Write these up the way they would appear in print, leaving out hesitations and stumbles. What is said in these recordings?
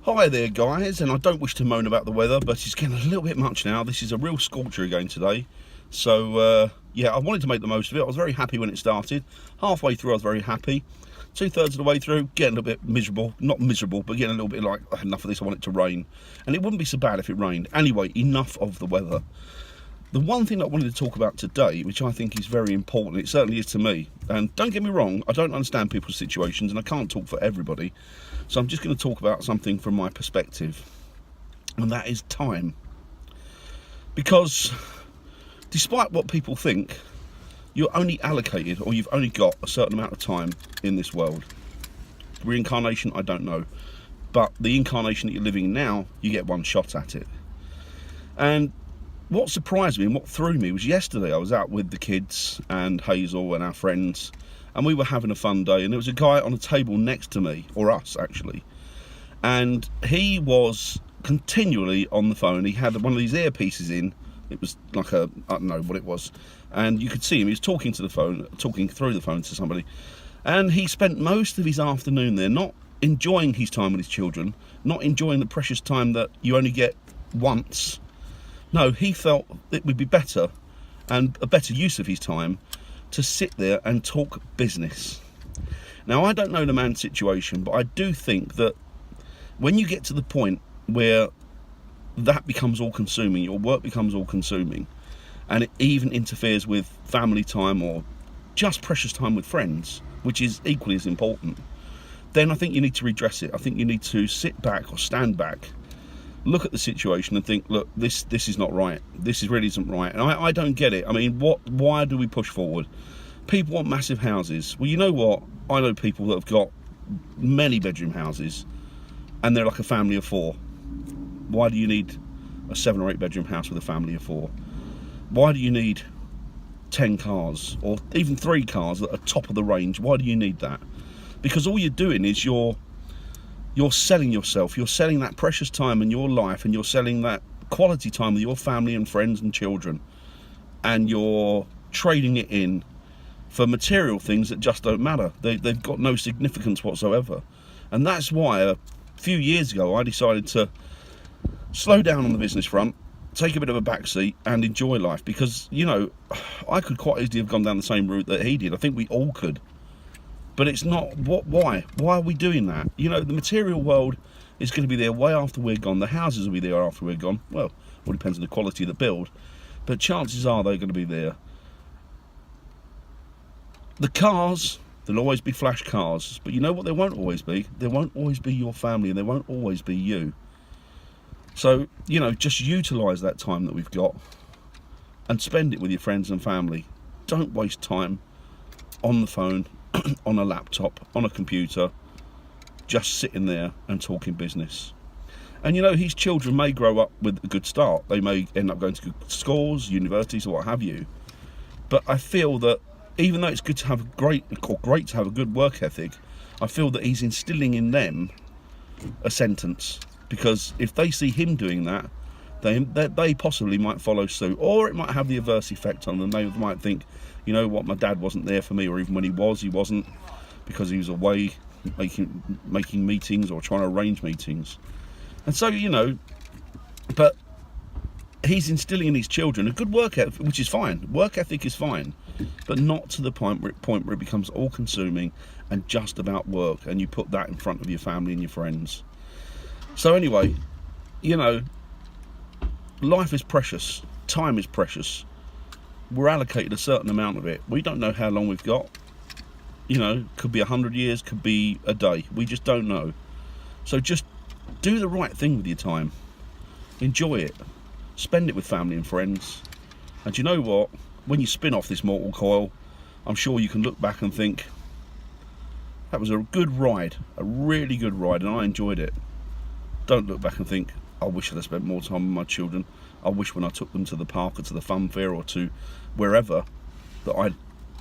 Hi there guys, and I don't wish to moan about the weather, but it's getting a little bit much now. This is a real scorcher again today. So yeah, I wanted to make the most of it. I was very happy when it started. Halfway through I was very happy. 2/3 of the way through, getting a little bit miserable. Not miserable, but getting a little bit like, enough of this, I want it to rain. And it wouldn't be so bad if it rained. Anyway, enough of the weather. The one thing that I wanted to talk about today, which I think is very important, it certainly is to me, and don't get me wrong, I don't understand people's situations and I can't talk for everybody, so I'm just going to talk about something from my perspective, and that is time. Because despite what people think, you're only allocated, or you've only got a certain amount of time in this world. Reincarnation, I don't know, but the incarnation that you're living in now, you get one shot at it. And what surprised me and what threw me was yesterday I was out with the kids and Hazel and our friends, and we were having a fun day, and there was a guy on a table next to me, or us actually, and he was continually on the phone. He had one of these earpieces in. It was like a, I don't know what it was, and you could see him, he was talking through the phone to somebody, and he spent most of his afternoon there not enjoying his time with his children, not enjoying the precious time that you only get once. No, he felt it would be better, and a better use of his time, to sit there and talk business. Now, I don't know the man's situation, but I do think that when you get to the point where that becomes all-consuming, your work becomes all-consuming, and it even interferes with family time or just precious time with friends, which is equally as important, then I think you need to redress it. I think you need to sit back or stand back, look at the situation and think, look, this is not right. This really isn't right. And I don't get it. I mean, why do we push forward? People want massive houses. Well, you know what? I know people that have got many bedroom houses and they're like a family of 4. Why do you need a 7 or 8 bedroom house with a family of 4? Why do you need 10 cars or even 3 cars that are top of the range? Why do you need that? Because all you're doing is you're selling yourself, you're selling that precious time in your life, and you're selling that quality time with your family and friends and children, and you're trading it in for material things that just don't matter. They've got no significance whatsoever. And that's why a few years ago I decided to slow down on the business front, take a bit of a backseat and enjoy life, because, you know, I could quite easily have gone down the same route that he did. I think we all could. But it's not. Why are we doing that? You know, the material world is going to be there way after we're gone. The houses will be there after we're gone. Well, it all depends on the quality of the build, but chances are they're going to be there. The cars, there'll always be flash cars, but you know what there won't always be? There won't always be your family, and there won't always be you. So, you know, just utilise that time that we've got and spend it with your friends and family. Don't waste time on the phone, on a laptop, on a computer, just sitting there and talking business. And you know, his children may grow up with a good start. They may end up going to good schools, universities, or what have you. But I feel that even though it's good to have great to have a good work ethic, I feel that he's instilling in them a sentence. Because if they see him doing that, they possibly might follow suit, or it might have the adverse effect on them. They might think, you know what, my dad wasn't there for me, or even when he wasn't, because he was away making meetings or trying to arrange meetings. And so, you know, but he's instilling in his children a good work ethic, which is fine. Work ethic is fine, but not to the point where it becomes all-consuming and just about work, and you put that in front of your family and your friends. So anyway, you know, life is precious, time is precious. We're allocated a certain amount of it. We don't know how long we've got. You know, could be 100 years, could be a day. We just don't know. So just do the right thing with your time. Enjoy it. Spend it with family and friends. And you know what? When you spin off this mortal coil, I'm sure you can look back and think, that was a good ride, a really good ride, and I enjoyed it. Don't look back and think, I wish I'd have spent more time with my children. I wish when I took them to the park or to the fun fair or to wherever, that I'd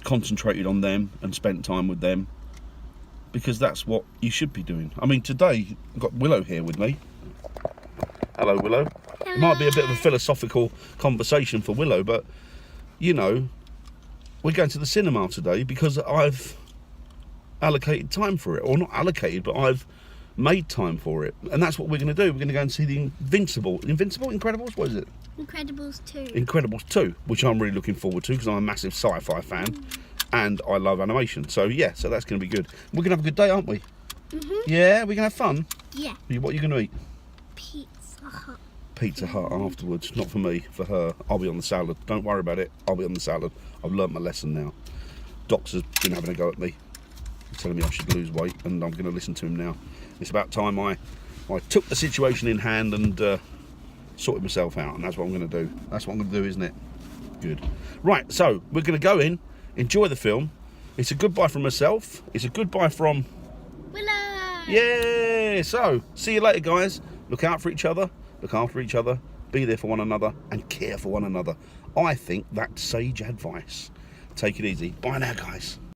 concentrated on them and spent time with them, because that's what you should be doing. I mean, today I've got Willow here with me. Hello, Willow. Hello. It might be a bit of a philosophical conversation for Willow, but, you know, we're going to the cinema today because I've allocated time for it, or not allocated, but I've made time for it. And that's what we're going to do. We're going to go and see the Incredibles, what is it? Incredibles 2. Incredibles 2, which I'm really looking forward to because I'm a massive sci-fi fan and I love animation. So yeah, so that's going to be good. We're going to have a good day, aren't we? Yeah, we're going to have fun. Yeah. What are you going to eat? Pizza Hut. Pizza Hut afterwards. Not for me, for her. I'll be on the salad. Don't worry about it. I'll be on the salad. I've learnt my lesson now. Doc's has been having a go at me, telling me I should lose weight, and I'm going to listen to him now. It's about time I took the situation in hand and sorted myself out, and that's what I'm going to do. That's what I'm going to do, isn't it? Good. Right, so we're going to go in, enjoy the film. It's a goodbye from myself. It's a goodbye from Willow. yeah. So see you later, guys. Look out for each other. Look after each other. Be there for one another and care for one another. I think that's sage advice. Take it easy. Bye now, guys.